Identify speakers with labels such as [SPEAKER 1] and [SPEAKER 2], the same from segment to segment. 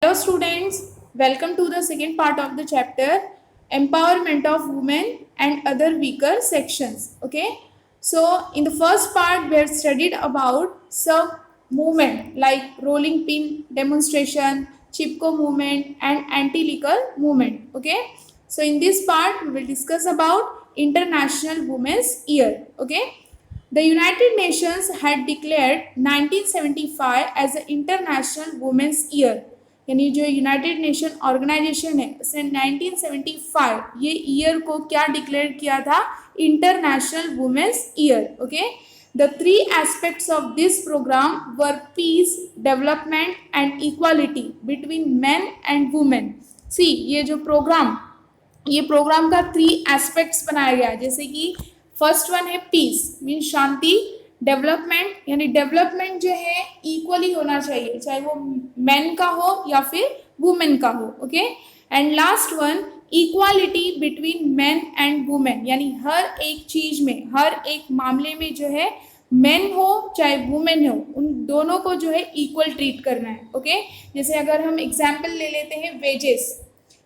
[SPEAKER 1] Hello students, welcome to the second part of the chapter Empowerment of Women and Other Weaker Sections. Okay, so in the first part we have studied about some movement like rolling pin demonstration, Chipko movement and anti-liquor movement. Okay, so in this part we will discuss about International Women's Year. Okay, the United Nations had declared 1975 as the International Women's Year. यानी जो United nation organisation है उसने 1975 ये year को क्या declare किया था, international women's year. Okay, the three aspects of this programme were peace, development and equality between men and women. See ये प्रोग्राम का थ्री एस्पेक्ट्स बनाया गया, जैसे कि फर्स्ट वन है पीस मीन शांति, डेवलपमेंट यानी डेवलपमेंट जो है इक्वली होना चाहिए, चाहे वो मैन का हो या फिर वुमेन का हो. Okay, and last one equality between man and women, यानी हर एक चीज में, हर एक मामले में जो है मैन हो चाहे वुमेन हो, उन दोनों को जो है इक्वल ट्रीट करना है. ओके, जैसे अगर हम एग्जाम्पल ले लेते हैं वेजेस,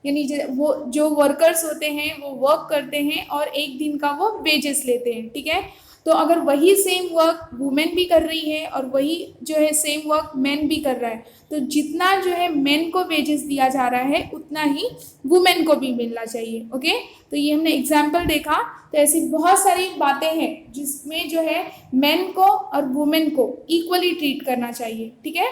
[SPEAKER 1] यानी वो जो वर्कर्स होते हैं वो वर्क करते हैं और एक दिन का वो वेजेस लेते हैं. ठीक है, तो अगर वही सेम वर्क वुमेन भी कर रही है और वही जो है सेम वर्क मैन भी कर रहा है, तो जितना जो है मैन को वेजेस दिया जा रहा है उतना ही वुमेन को भी मिलना चाहिए. ओके, तो ये हमने एग्जाम्पल देखा. तो ऐसी बहुत सारी बातें हैं जिसमें जो है मैन को और वुमेन को इक्वली ट्रीट करना चाहिए. ठीक है,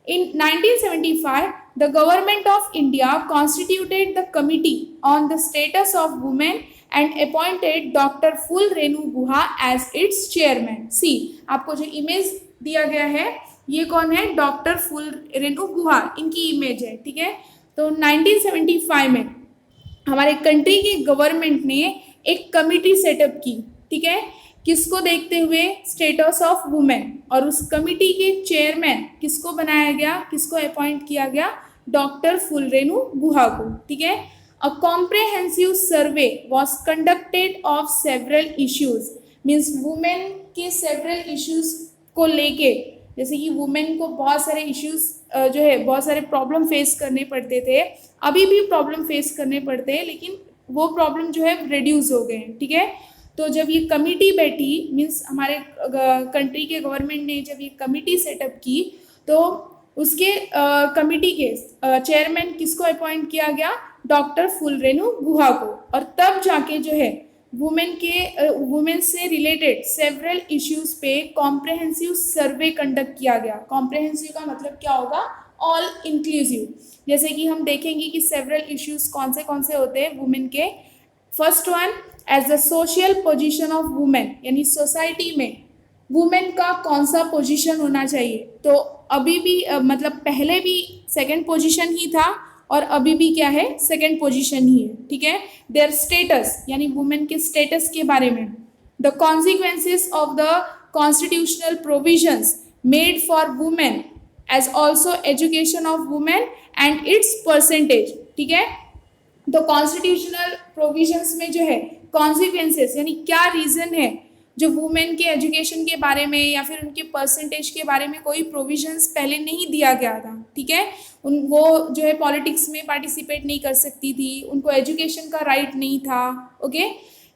[SPEAKER 1] in 1975 the government of India constituted the committee on the status of women and appointed Dr. Phul Renu Guha as its chairman. See, आपको जो इमेज दिया गया है ये कौन है, डॉक्टर फूल रेणु गुहा, इनकी इमेज है. ठीक है, तो 1975 में हमारे कंट्री की गवर्नमेंट ने एक कमिटी सेटअप की. ठीक है, किसको देखते हुए, स्टेटस ऑफ वुमेन, और उस कमिटी के चेयरमैन किसको बनाया गया, किसको अपॉइंट किया गया, डॉक्टर फूल रेणु गुहा को. ठीक है, a comprehensive survey was conducted of several issues, means women के सेवरल इश्यूज को लेके, जैसे कि वुमेन को बहुत सारे इश्यूज जो है बहुत सारे प्रॉब्लम फेस करने पड़ते थे, अभी भी प्रॉब्लम फेस करने पड़ते हैं, लेकिन वो प्रॉब्लम जो है रिड्यूस हो गए हैं. ठीक है, तो जब ये कमिटी बैठी, मीन्स हमारे कंट्री के गवर्नमेंट ने जब ये कमिटी सेटअप की, तो उसके कमिटी के चेयरमैन किसको अपॉइंट किया गया, डॉक्टर फूल रेणु गुहा को. और तब जाके जो है वुमेन से रिलेटेड सेवरल इश्यूज पे कॉम्प्रहेंसिव सर्वे कंडक्ट किया गया. कॉम्प्रहेंसिव का मतलब क्या होगा, ऑल इंक्लूसिव. जैसे कि हम देखेंगे कि सेवरल इश्यूज कौन से होते हैं वुमेन के. First one, as the social position of women, यानी सोसाइटी में वुमेन का कौन सा पोजीशन होना चाहिए. तो अभी भी मतलब पहले भी सेकंड पोजीशन ही था और अभी भी क्या है, सेकंड पोजीशन ही है. ठीक है, देयर स्टेटस यानी वुमेन के स्टेटस के बारे में, the consequences of the constitutional provisions made for women as also education of women and its percentage. ठीक है, तो कॉन्स्टिट्यूशनल प्रोविजंस में जो है कॉन्सिक्वेंसेस यानी क्या रीज़न है जो वुमेन के एजुकेशन के बारे में या फिर उनके परसेंटेज के बारे में कोई प्रोविजंस पहले नहीं दिया गया था. ठीक है, वो जो है पॉलिटिक्स में पार्टिसिपेट नहीं कर सकती थी, उनको एजुकेशन का राइट नहीं था. Okay,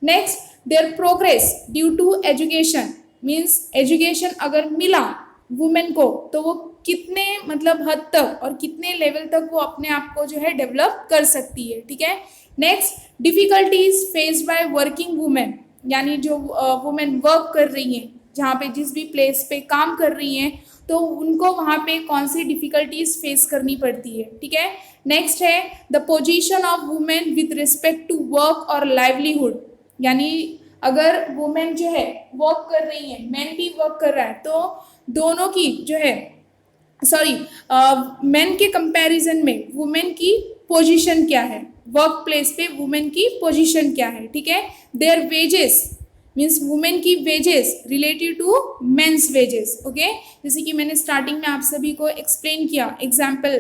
[SPEAKER 1] next, their progress due to education, means education अगर मिला वुमेन को तो वो कितने मतलब हद तक और कितने लेवल तक वो अपने आप को जो है डेवलप कर सकती है. ठीक है, next, difficulties faced by working women, यानी जो वुमेन वर्क कर रही हैं, जहाँ पे जिस भी प्लेस पे काम कर रही हैं, तो उनको वहाँ पे कौन सी डिफिकल्टीज फेस करनी पड़ती है. ठीक है, नेक्स्ट है the position of women with respect to work और लाइवलीहुड, यानी अगर वुमेन जो है वर्क कर रही है, मैन भी वर्क कर रहा है, तो दोनों की जो है मेन के कंपैरिजन में वुमेन की पोजीशन क्या है, वर्क प्लेस पे वुमेन की पोजीशन क्या है. ठीक है, देयर वेजेस मीन्स वुमेन की wages related to men's wages. Okay, जैसे कि मैंने स्टार्टिंग में आप सभी को एक्सप्लेन किया एग्जाम्पल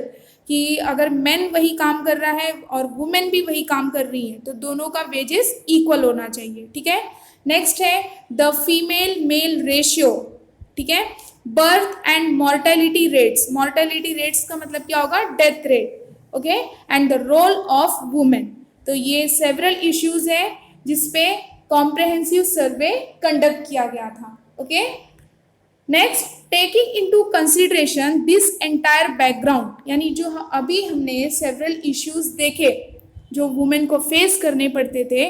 [SPEAKER 1] कि अगर मैन वही काम कर रहा है और वुमेन भी वही काम कर रही है तो दोनों का वेजेस इक्वल होना चाहिए. ठीक है, नेक्स्ट है द फीमेल मेल रेशियो. ठीक है, बर्थ एंड मॉर्टेलिटी रेट्स का मतलब क्या होगा, death rate, okay, and the role of women. तो ये सेवरल इश्यूज है जिसपे कॉम्प्रहेंसिव सर्वे कंडक्ट किया गया था, okay. Next, taking into consideration this entire background, यानी जो अभी हमने सेवरल इश्यूज देखे जो वुमेन को फेस करने पड़ते थे,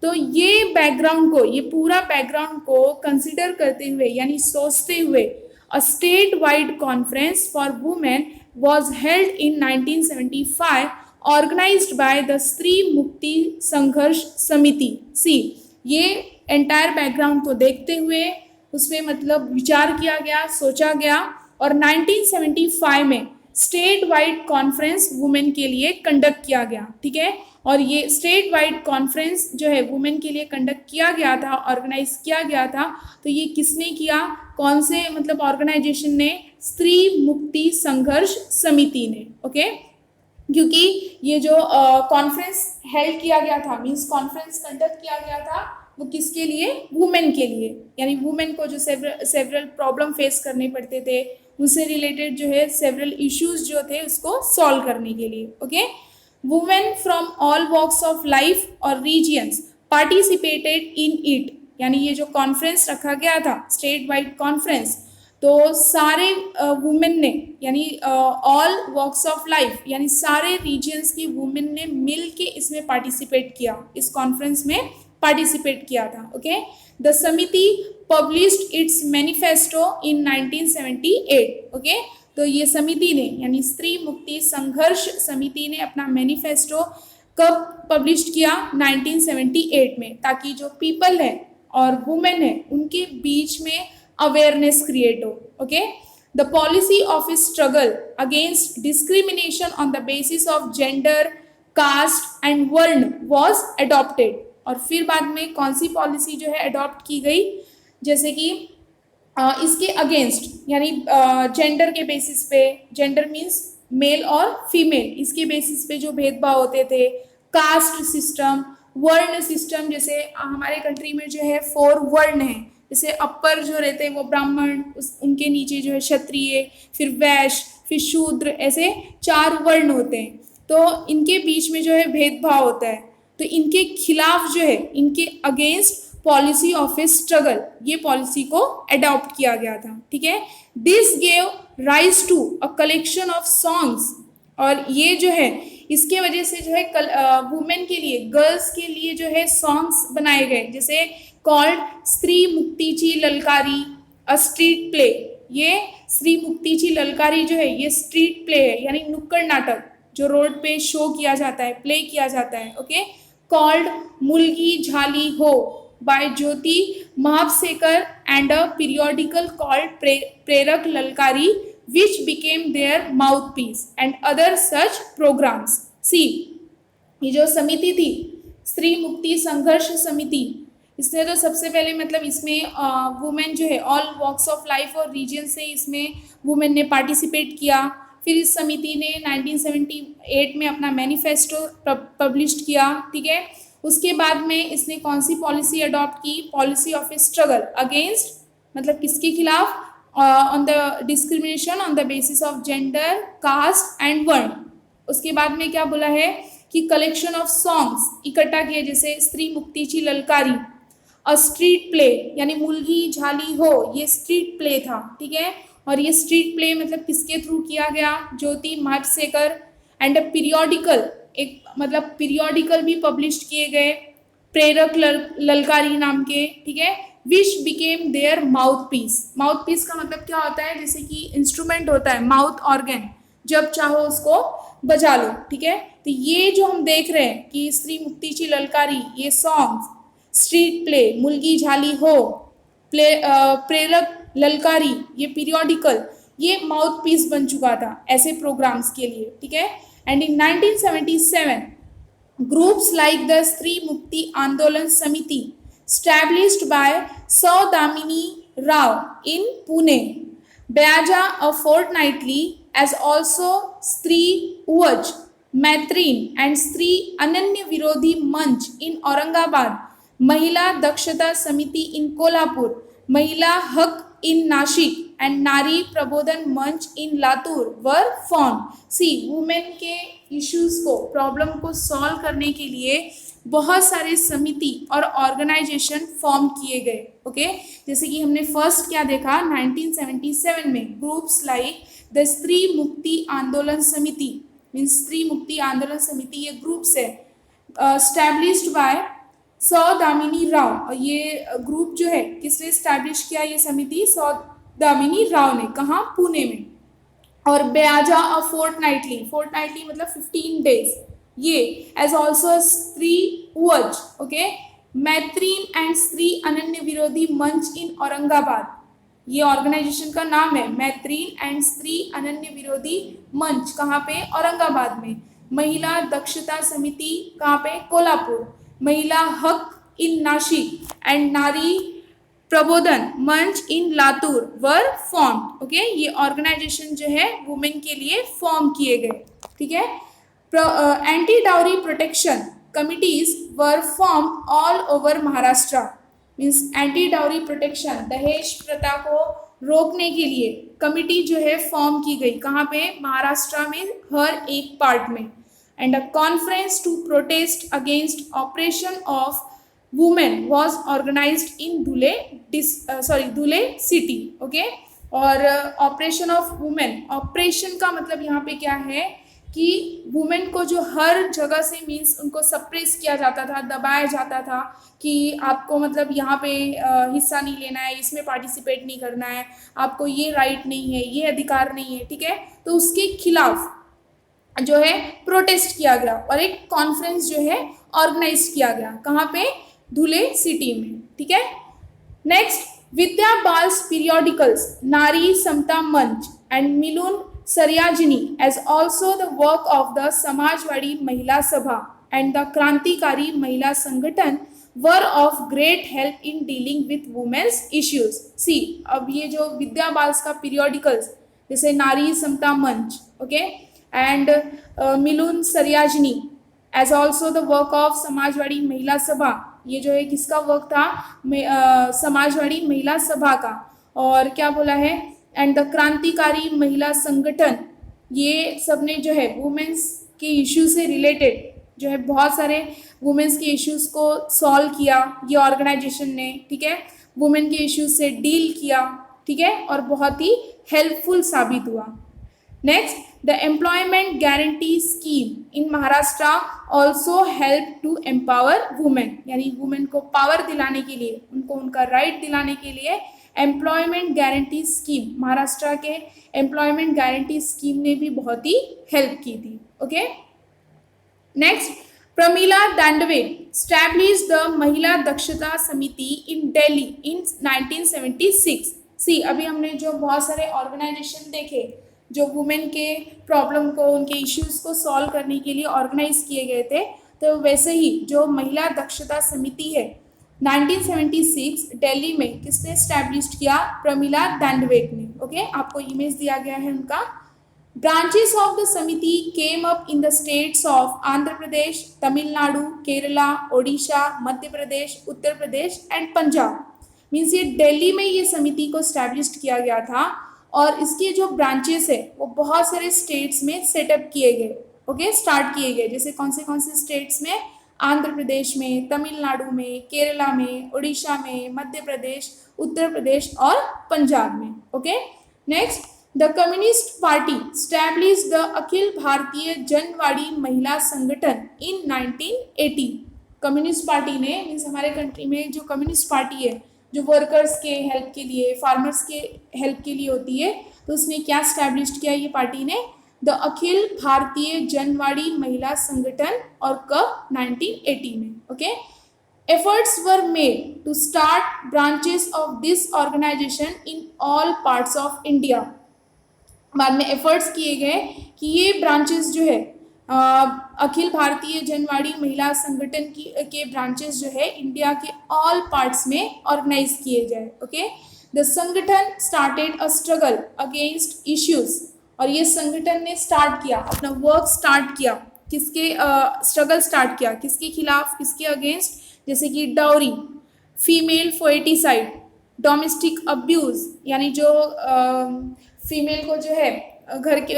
[SPEAKER 1] तो ये बैकग्राउंड को, ये पूरा बैकग्राउंड को कंसिडर करते हुए यानी सोचते हुए a state wide conference for women was held in 1975 organized by the स्त्री मुक्ति संघर्ष समिति। सी, ये एंटायर बैकग्राउंड को देखते हुए उसमें मतलब विचार किया गया, सोचा गया, और 1975 में स्टेट वाइड कॉन्फ्रेंस वुमेन के लिए कंडक्ट किया गया, ठीक है। और ये स्टेट वाइड कॉन्फ्रेंस जो है वुमेन के लिए कंडक्ट किया गया था, ऑर्गेनाइज किया गया था। तो ये किसने किया, कौन से मतलब ऑर्गेनाइजेशन ने, स्त्री मुक्ति संघर्ष समिति ने, ओके। क्योंकि ये जो कॉन्फ्रेंस हेल्ड किया गया था, मींस कॉन्फ्रेंस कंडक्ट किया गया था, वो किसके लिए, वुमेन के लिए, यानी वुमेन को जो सेवरल प्रॉब्लम फेस करने पड़ते थे, उससे रिलेटेड जो है सेवरल इश्यूज जो थे उसको सॉल्व करने के लिए, okay. Women from all walks of life और रीजियंस पार्टिसिपेटेड इन इट, यानी ये जो कॉन्फ्रेंस रखा गया था स्टेट वाइड कॉन्फ्रेंस, तो सारे वुमेन ने, यानी ऑल वॉक्स ऑफ लाइफ, यानी सारे रीजन्स की वुमेन ने मिल के इसमें पार्टिसिपेट किया, इस कॉन्फ्रेंस में पार्टिसिपेट किया था, ओके। द समिति published it's manifesto in 1978, okay. तो ये समिति ने, यानी स्त्री मुक्ति संघर्ष समिति ने अपना मैनिफेस्टो कब पब्लिश किया, 1978 में, ताकि जो पीपल है और वुमेन है उनके बीच में अवेयरनेस क्रिएट हो, okay. The policy of struggle against discrimination on the basis of gender, caste and varna was adopted. और फिर बाद में कौन सी पॉलिसी जो है अडॉप्ट की गई, जैसे कि इसके अगेंस्ट, यानी जेंडर के बेसिस पे, जेंडर मीन्स मेल और फीमेल, इसके बेसिस पे जो भेदभाव होते थे, कास्ट सिस्टम, वर्ण सिस्टम, जैसे हमारे कंट्री में जो है 4 वर्ण है, जैसे अपर जो रहते हैं वो ब्राह्मण, उनके नीचे जो है क्षत्रिय, फिर वैश्य, फिर शूद्र, ऐसे 4 वर्ण होते हैं। तो इनके बीच में जो है भेदभाव होता है, तो इनके खिलाफ जो है, इनके against policy of a struggle, ये पॉलिसी को अडॉप्ट किया गया था, ठीक है। This gave rise to a collection of songs, और ये जो है इसके वजह से जो है वुमेन के लिए, गर्ल्स के लिए जो है सॉन्ग्स बनाए गए, जैसे कॉल्ड स्त्री मुक्तिची ललकारी अ स्ट्रीट प्ले। ये स्त्री मुक्तिची ललकारी जो है ये स्ट्रीट प्ले है, यानी नुक्कड़ नाटक जो रोड पे शो किया जाता है, प्ले किया जाता है, okay. Called Mulgi Jhali Ho by Jyoti Mahapsekar and a periodical called Prerak Lalkari which became their mouthpiece and other such programs। सी, ये जो समिति थी स्त्री मुक्ति संघर्ष समिति, इसने तो सबसे पहले मतलब इसमें वुमेन जो है ऑल वॉक्स ऑफ लाइफ और रीजन से इसमें वुमेन ने पार्टिसिपेट किया। फिर इस समिति ने 1978 में अपना मैनिफेस्टो पब्लिश किया, ठीक है। उसके बाद में इसने कौन सी पॉलिसी अडॉप्ट की, पॉलिसी ऑफ स्ट्रगल अगेंस्ट, मतलब किसके खिलाफ, on the discrimination on the basis of gender, caste and varna. उसके बाद में क्या बोला है कि कलेक्शन ऑफ सॉन्ग्स इकट्ठा किए, जैसे स्त्री मुक्तिची ललकारी, अ स्ट्रीट प्ले, यानी मुलगी झाली हो, ये स्ट्रीट प्ले था, ठीक है। और ये स्ट्रीट प्ले मतलब किसके थ्रू किया गया, ज्योति महापसेकर, एंड अ पीरियोडिकल, एक मतलब पीरियोडिकल भी पब्लिश किए गए प्रेरक ललकारी नाम के, ठीक है। Which became their mouthpiece. Mouthpiece का मतलब क्या होता है, जैसे कि इंस्ट्रूमेंट होता है, माउथ ऑर्गन, जब चाहो उसको बजा लो, ठीक है। तो ये जो हम देख रहे हैं कि स्त्री मुक्तिची ललकारी, ये सॉन्ग्स, स्ट्रीट प्ले मुलगी झाली हो, प्रेरक ललकारी, ये पीरियोडिकल, ये माउथ पीस बन चुका था ऐसे प्रोग्राम्स के लिए, ठीक है। And in 1977 groups like the Stree Mukti Andolan Samiti established by Saudamini Rao in Pune beaja a fortnightly as also Stree Uvaj, Maitrin and Stree Ananya Virodhi Manch in Aurangabad, Mahila Dakshata Samiti in Kolhapur, Mahila Haq in Nashik, and Nari Prabodhan Manch in Latur were formed. See, women के issues को, problem को solve करने के लिए बहुत सारे समिति और ऑर्गेनाइजेशन फॉर्म किए गए. ओके, जैसे कि हमने फर्स्ट क्या देखा 1977 में, ग्रुप्स लाइक द स्त्री मुक्ति आंदोलन समिति, मीन्स स्त्री मुक्ति आंदोलन समिति, ये ग्रुप्स है स्टैब्लिश्ड बाय सौदामिनी राव. ये ग्रुप जो है किसने स्टैब्लिश किया, ये समिति सौदामिनी राव ने. कहाँ, पुणे में. और ब्याजा अ फोर्टनाइटली, फोर्टनाइटली मतलब 15 डेज, ये एज ऑल्सो स्त्री वज. ओके, मैत्रीन एंड स्त्री अनन्य विरोधी मंच इन औरंगाबाद, ये ऑर्गेनाइजेशन का नाम है, मैत्रीन एंड स्त्री अनन्य विरोधी मंच. कहाँ पे, औरंगाबाद में. महिला दक्षता समिति कहाँ पे, कोल्हापुर. महिला हक इन नासिक एंड नारी प्रबोधन मंच इन लातूर वर फॉर्म. ओके, ये ऑर्गेनाइजेशन जो है वुमेन के लिए फॉर्म किए गए. ठीक है. Anti dowry protection committees were formed all over Maharashtra. Means anti dowry protection, दहेज प्रथा को रोकने के लिए कमिटी जो है फॉर्म की गई. कहाँ पे, महाराष्ट्र में हर एक पार्ट में. And a conference to protest against oppression of women was organized in Dhule city. Okay, और ऑपरेशन ऑफ वुमेन, ऑपरेशन का मतलब यहाँ पे क्या है कि वुमेन को जो हर जगह से, मीन्स उनको सप्रेस किया जाता था, दबाया जाता था कि आपको मतलब यहाँ पे हिस्सा नहीं लेना है, इसमें पार्टिसिपेट नहीं करना है, आपको ये राइट नहीं है, ये अधिकार नहीं है. ठीक है, तो उसके खिलाफ जो है प्रोटेस्ट किया गया और एक कॉन्फ्रेंस जो है ऑर्गेनाइज किया गया. कहाँ पे, धुले सिटी में. ठीक है. Next, Vidya बाल्स periodicals, Nari Samata Manch and Milun Sariyajini as also the work of the Samajwadi Mahila Sabha and the Krantikari Mahila Sangathan were of great help in dealing with women's issues. See, अब ये जो विद्या बाल्स का पीरियोडिकल्स, जैसे Nari Samata Manch, okay, and Milun Sariyajani as also the work of Samajwadi Mahila Sabha, ये जो है किसका वर्क था, समाजवाड़ी महिला सभा का. और क्या बोला है, एंड द क्रांतिकारी महिला संगठन, ये सब ने जो है वुमेन्स के इश्यू से रिलेटेड जो है बहुत सारे वुमेन्स के इश्यूज को सॉल्व किया ये ऑर्गेनाइजेशन ने. ठीक है, वुमेन के इश्यूज से डील किया. ठीक है, और बहुत ही हेल्पफुल साबित हुआ. Next, the employment guarantee scheme in Maharashtra also help to empower women. यानी वुमेन को पावर दिलाने के लिए, उनको उनका राइट दिलाने के लिए एम्प्लॉयमेंट गारंटी स्कीम, महाराष्ट्र के एम्प्लॉयमेंट गारंटी स्कीम ने भी बहुत ही हेल्प की थी. Okay. Next, Pramila Dandavate establish the Mahila Dakshata समिति इन दिल्ली इन 1976. सी, अभी हमने जो बहुत सारे ऑर्गेनाइजेशन देखे जो वुमेन के प्रॉब्लम को, उनके इश्यूज को सॉल्व करने के लिए ऑर्गेनाइज किए गए थे, तो वैसे ही जो महिला दक्षता समिति है 1976 दिल्ली में किसने स्टैब्लिश किया, प्रमिला दांडवेक ने. ओके, आपको इमेज दिया गया है उनका. ब्रांचेस ऑफ द समिति came up in the states of Andhra Pradesh, Tamil Nadu, Kerala, Odisha, Madhya Pradesh, Uttar Pradesh and Punjab. Means ये दिल्ली में ये समिति को स्टैब्लिश किया गया था और इसके जो ब्रांचेस है वो बहुत सारे स्टेट्स में सेटअप किए गए. ओके, स्टार्ट किए गए. जैसे कौन से स्टेट्स में, आंध्र प्रदेश में, तमिलनाडु में, केरला में, उड़ीसा में, मध्य प्रदेश, उत्तर प्रदेश और पंजाब में. Okay. Next, the communist party establish the Akhil Bharatiya Janwadi Mahila Sangathan in 1980. Communist party ने, मीन्स हमारे कंट्री में जो कम्युनिस्ट पार्टी है जो वर्कर्स के हेल्प के लिए, फार्मर्स के हेल्प के लिए होती है, तो उसने क्या स्टैब्लिश किया ये पार्टी ने, द अखिल भारतीय जनवाड़ी महिला संगठन, और कब, 1980 में. Okay. Efforts were made to start branches of this organisation in all parts of India. बाद में एफर्ट्स किए गए कि ये ब्रांचेस जो है अखिल भारतीय जनवाड़ी महिला संगठन के ब्रांचेस जो है इंडिया के ऑल पार्ट्स में ऑर्गेनाइज किए जाए. ओके. द संगठन started a struggle against issues, और ये संगठन ने स्टार्ट किया, अपना वर्क स्टार्ट किया, किसके स्ट्रगल स्टार्ट किया, किसके खिलाफ, किसके अगेंस्ट, जैसे कि डाउरी, फीमेल फोएटिसाइड, डोमेस्टिक अब्यूज़ यानी जो फीमेल को जो है घर के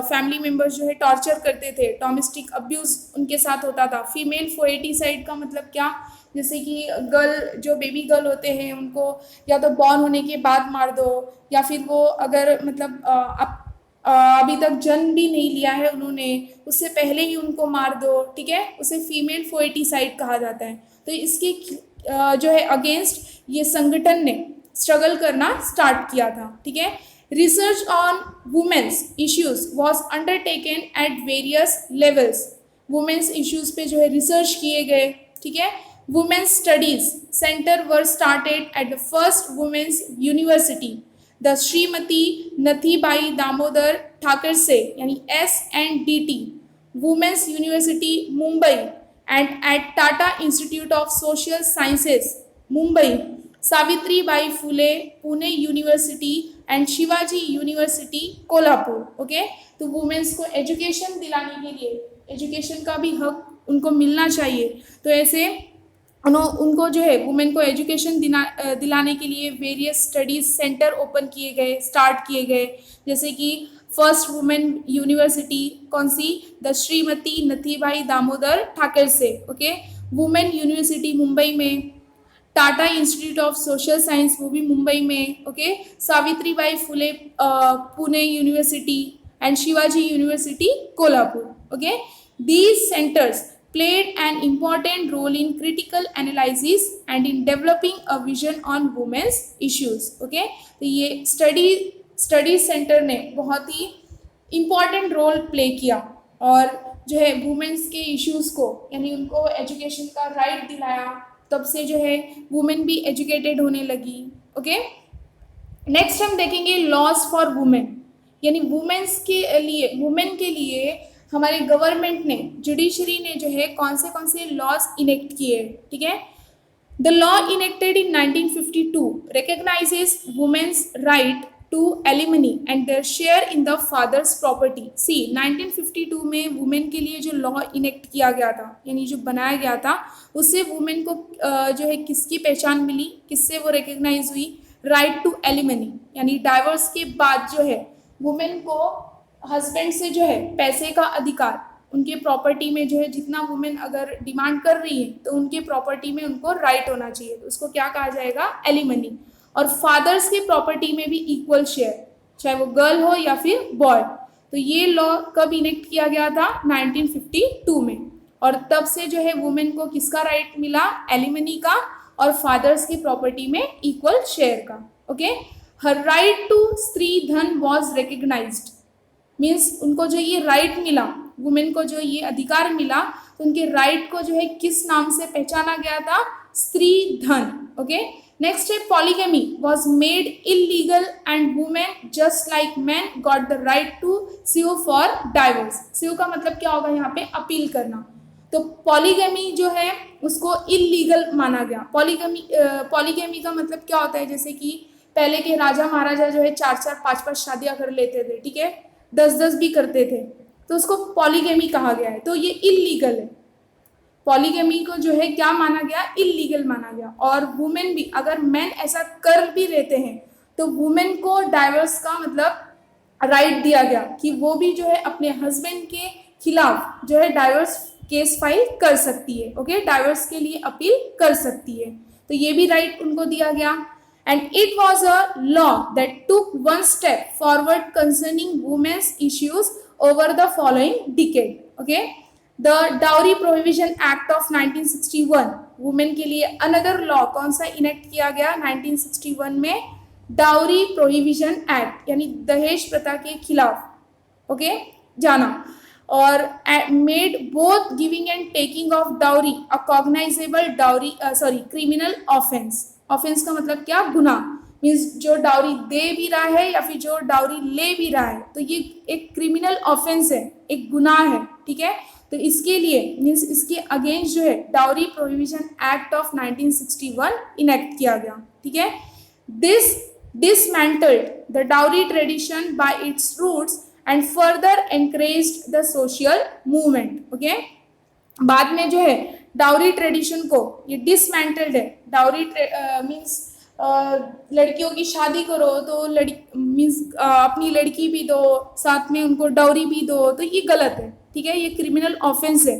[SPEAKER 1] फैमिली मेम्बर्स जो है टॉर्चर करते थे, डोमेस्टिक अब्यूज़ उनके साथ होता था। फीमेल फोएटिसाइड का मतलब क्या, जैसे कि गर्ल जो बेबी गर्ल होते हैं उनको या तो बॉर्न होने के बाद मार दो, या फिर वो अगर मतलब अभी तक जन्म भी नहीं लिया है उन्होंने, उससे पहले ही उनको मार दो, ठीक है, उसे फीमेल फोएटिसाइड कहा जाता है। तो इसके जो है अगेंस्ट ये संगठन ने स्ट्रगल करना स्टार्ट किया था, ठीक है। Research on women's issues was undertaken at various levels. Women's issues पे जो है रिसर्च किए गए, ठीक है। Women's studies centre were started at the first women's university the Shrimati Nathibai Damodar Thackersey से यानी SNDT women's university Mumbai and at Tata institute of social sciences Mumbai, Savitribai Phule Pune university and Shivaji university Kolhapur. Okay, तो वुमेन्स को एजुकेशन दिलाने के लिए, एजुकेशन का भी हक उनको मिलना चाहिए, तो ऐसे उनको जो है वुमेन को एजुकेशन दिलाने के लिए वेरियस स्टडीज सेंटर ओपन किए गए, स्टार्ट किए गए, जैसे कि फर्स्ट वुमेन यूनिवर्सिटी कौन सी, द श्रीमती नथीबाई दामोदर ठाकर से, ओके, वुमेन यूनिवर्सिटी मुंबई में, Tata institute of social science वो भी मुंबई में, okay, Savitribai Phule Pune university and Shivaji university Kolhapur. Okay, these centers played an important role in critical analysis and in developing a vision on women's issues। okay, तो ये study centre ने बहुत ही important role play किया और जो है वुमेन्स के इश्यूज को यानी उनको एजुकेशन का राइट दिलाया, तब से जो है वुमेन भी एजुकेटेड होने लगी। ओके, नेक्स्ट हम देखेंगे लॉज फॉर वुमेन, यानी वुमेन्स के लिए हमारे गवर्नमेंट ने, जुडिशरी ने जो है कौन से लॉज इनेक्ट किए, ठीक है। The law enacted in 1952 recognises women's right to alimony and their share in the father's property. See 1952 में वुमेन के लिए जो लॉ इनेक्ट किया गया था, यानी जो बनाया गया था, उससे वुमेन को जो है किसकी पहचान मिली, किससे वो रिकग्नाइज हुई, राइट टू एलिमनी, यानी डाइवोर्स के बाद जो है वुमेन को हस्बैंड से जो है पैसे का अधिकार, उनके प्रॉपर्टी में जो है जितना वुमेन अगर डिमांड कर रही है तो उनके प्रॉपर्टी में उनको राइट होना चाहिए, तो उसको क्या कहा जाएगा, एलिमनी। और फादर्स के प्रॉपर्टी में भी इक्वल शेयर, चाहे वो गर्ल हो या फिर बॉय। तो ये लॉ कब इनेक्ट किया गया था, 1952 में, और तब से जो है वुमेन को किसका राइट मिला, एलिमनी का और फादर्स की प्रॉपर्टी में इक्वल शेयर का। ओके, हर राइट टू स्त्री धन वॉज रिकग्नाइज्ड, मीन्स उनको जो ये राइट मिला, वुमेन को जो ये अधिकार मिला, तो उनके राइट को जो है किस नाम से पहचाना गया था, स्त्री धन। ओके, नेक्स्ट है polygamy was made illegal and women just like man got the right to sue for divorce. Sue का मतलब क्या होगा यहाँ पे, अपील करना। तो पॉलीगैमी जो है उसको इलीगल माना गया। पॉलीगैमी का मतलब क्या होता है, जैसे कि पहले के राजा महाराजा जो है 4-4 5-5 शादियां कर लेते थे, ठीक है, 10-10 भी करते थे, तो उसको पॉलीगैमी कहा गया है। तो ये इलीगल है, पॉलीगैमी को जो है क्या माना गया, इलीगल माना गया। और वुमेन भी, अगर मैन ऐसा कर भी लेते हैं तो वुमेन को डाइवोर्स का मतलब राइट दिया गया कि वो भी जो है अपने हस्बैंड के खिलाफ जो है डाइवोर्स केस फाइल कर सकती है। ओके, डाइवोर्स के लिए अपील कर सकती है, तो ये भी राइट उनको दिया गया। And it was a law that took one step forward concerning women's issues over the following decade. Okay, the Dowry Prohibition Act of 1961, women के लिए another law कौन सा इनेक्ट किया गया 1961 में, Dowry Prohibition Act, यानी दहेज प्रथा के खिलाफ, ओके, जाना, और made both giving and taking of dowry a cognizable criminal offense। Offence का मतलब क्या, गुनाह, मीन्स जो डाउरी दे भी रहा है या फिर जो डाउरी ले भी रहा है, तो ये एक क्रिमिनल ऑफेंस है, एक गुनाह है, ठीक है। तो इसके लिए मीन्स इसके अगेंस्ट जो है dowry prohibition act of 1961 enact किया गया, ठीक है। This dismantled the dowry tradition by its roots and further encouraged the social movement। okay, बाद में जो है डाउरी ट्रेडिशन को ये डिसमेंटल्ड है। डाउरी मीन्स लड़कियों की शादी करो तो लड़की मीन्स अपनी लड़की भी दो, साथ में उनको डाउरी भी दो, तो ये गलत है, ठीक है, ये क्रिमिनल ऑफेंस है।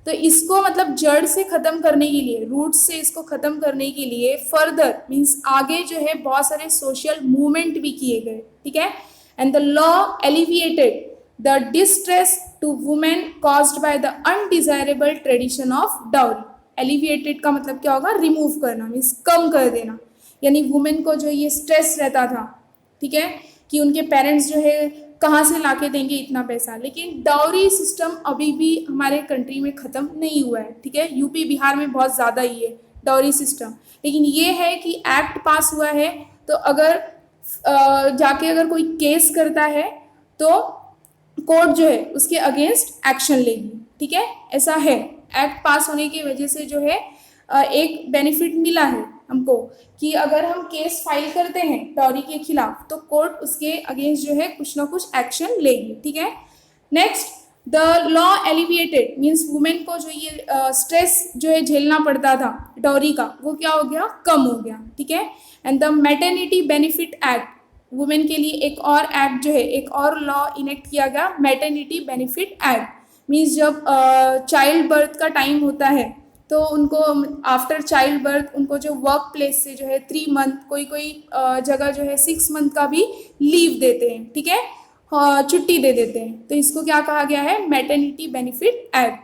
[SPEAKER 1] तो इसको मतलब जड़ से ख़त्म करने के लिए, रूट से इसको ख़त्म करने के लिए फर्दर मीन्स आगे जो है बहुत सारे सोशल मूवमेंट भी किए गए, ठीक है। And the law alleviated the distress to women caused by the undesirable tradition of dowry. Alleviated का मतलब क्या होगा, रिमूव करना मीन्स कम कर देना, यानी वुमेन को जो ये स्ट्रेस रहता था, ठीक है, कि उनके पेरेंट्स जो है कहाँ से लाके देंगे इतना पैसा। लेकिन डाउरी सिस्टम अभी भी हमारे कंट्री में ख़त्म नहीं हुआ है, ठीक है, यूपी बिहार में बहुत ज़्यादा ही है डाउरी सिस्टम। लेकिन ये है कि एक्ट पास हुआ है, तो अगर जाके अगर कोई केस करता है तो कोर्ट जो है उसके अगेंस्ट एक्शन लेगी, ठीक है, ऐसा है। एक्ट पास होने की वजह से जो है एक बेनिफिट मिला है हमको कि अगर हम केस फाइल करते हैं डाउरी के खिलाफ तो कोर्ट उसके अगेंस्ट जो है कुछ ना कुछ एक्शन लेगी, ठीक है। Next, the law alleviated means women को जो ये स्ट्रेस जो है झेलना पड़ता था डाउरी का, वो क्या हो गया, कम हो गया, ठीक है। And the maternity benefit act, women के लिए एक और एक्ट जो है, एक और लॉ इनेक्ट किया गया, मैटरनिटी बेनिफिट एक्ट। मीन्स जब चाइल्ड बर्थ का टाइम होता है तो उनको आफ्टर चाइल्ड बर्थ उनको जो वर्क प्लेस से जो है 3 मंथ, कोई कोई जगह जो है 6 मंथ का भी लीव देते हैं, ठीक है, छुट्टी दे देते हैं। तो इसको क्या कहा गया है, maternity benefit act.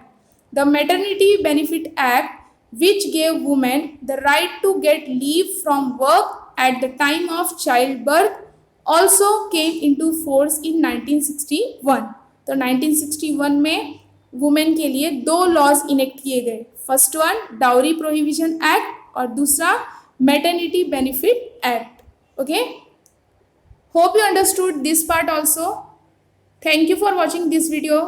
[SPEAKER 1] The maternity benefit act which gave women the right to get leave from work at the time of childbirth also came into force in 1961। तो 1961 में वुमेन के लिए 2 लॉज इनेक्ट किए गए। First one dowry prohibition act और दूसरा maternity benefit act. Okay, hope you understood this part also. Thank you for watching this video.